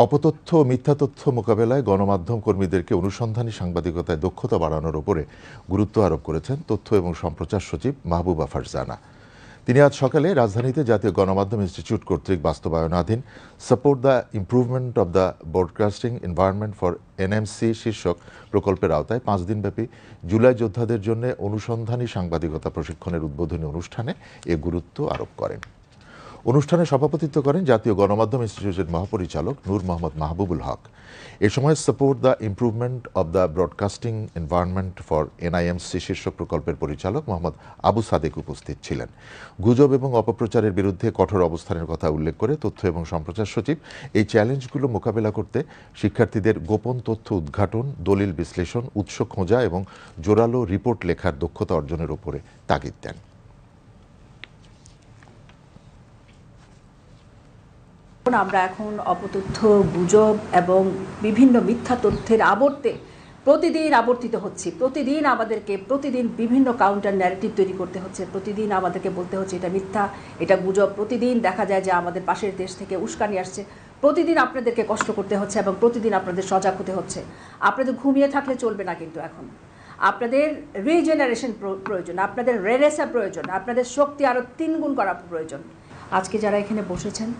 অপতথ্য ও মিথ্যা তথ্য মোকাবেলায় গণমাধ্যম কর্মীদেরকে অনুসন্ধানী সাংবাদিকতায় দক্ষতা বাড়ানোর উপরে গুরুত্ব আরোপ করেছেন তথ্য এবং সম্প্রচার সচিব মাহবুবা ফারজানা। তিনি আজ সকালে রাজধানীতে জাতীয় গণমাধ্যম ইনস্টিটিউট কর্তৃক বাস্তবায়নাধীন support the improvement of the broadcasting environment for NMC শীর্ষক প্রকল্পের আওতায় 5 দিনব্যাপী জুলাই যোদ্ধাদের জন্য অনুসন্ধানী সাংবাদিকতা প্রশিক্ষণের উদ্বোধনী অনুষ্ঠানে এ গুরুত্ব আরোপ করেন। অনুষ্ঠানে সভাপতিত্ব করেন জাতীয় গণমাধ্যম ইনস্টিটিউটের মহাপরিচালক নূর মোহাম্মদ মাহবুবুল হক। এ সময় support the improvement of the broadcasting environment for NIMC শীর্ষক প্রকল্পের পরিচালক মোহাম্মদ আবু সাদেক উপস্থিত ছিলেন। গুজব এবং অপপ্রচারের বিরুদ্ধে কঠোর অবস্থানের কথা উল্লেখ করে তথ্য এবং সম্প্রচার সচিব এই চ্যালেঞ্জগুলো মোকাবেলা করতে শিক্ষার্থীদের গোপন তথ্য উদ্ঘাটন, দলিল বিশ্লেষণ, উৎস খোঁজা এবং জোরালো রিপোর্ট লেখার দক্ষতা অর্জনের উপরে তাগিদ দেন। আমরা এখন অপতথ্য, গুজব এবং বিভিন্ন মিথ্যা তথ্যের আবর্তে প্রতিদিন আবর্তিত হচ্ছি। প্রতিদিন আমাদেরকে বিভিন্ন কাউন্টার ন্যারেটিভ তৈরি করতে হচ্ছে। প্রতিদিন আমাদেরকে বলতে হচ্ছে এটা মিথ্যা, এটা গুজব। প্রতিদিন দেখা যায় যে আমাদের পাশের দেশ থেকে উস্কানি আসছে। প্রতিদিন আপনাদেরকে কষ্ট করতে হচ্ছে এবং প্রতিদিন আপনাদের সজাগ হতে হচ্ছে। আপনাদের ঘুমিয়ে থাকলে চলবে না, কিন্তু এখন আপনাদের রিজেনারেশন প্রয়োজন, আপনাদের রেনেসা প্রয়োজন, আপনাদের শক্তি আরও 3 গুণ করা প্রয়োজন। আজকে যারা এখানে বসেছেন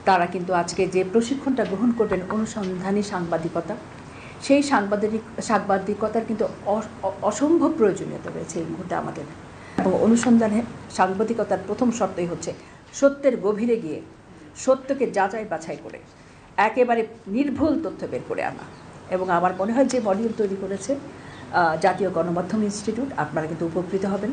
তারা কিন্তু আজকে যে প্রশিক্ষণটা গ্রহণ করবেন অনুসন্ধানী সাংবাদিকতা, সেই সাংবাদিকতার কিন্তু অসম্ভব প্রয়োজনীয়তা রয়েছে এই মুহূর্তে আমাদের। এবং অনুসন্ধানে সাংবাদিকতার প্রথম শর্তই হচ্ছে সত্যের গভীরে গিয়ে সত্যকে যাচাই বাছাই করে একেবারে নির্ভুল তথ্য বের করে আনা। এবং আমার মনে হয় যে মডিউল তৈরি করেছে জাতীয় গণমাধ্যম ইনস্টিটিউট, আপনারা কিন্তু উপকৃত হবেন।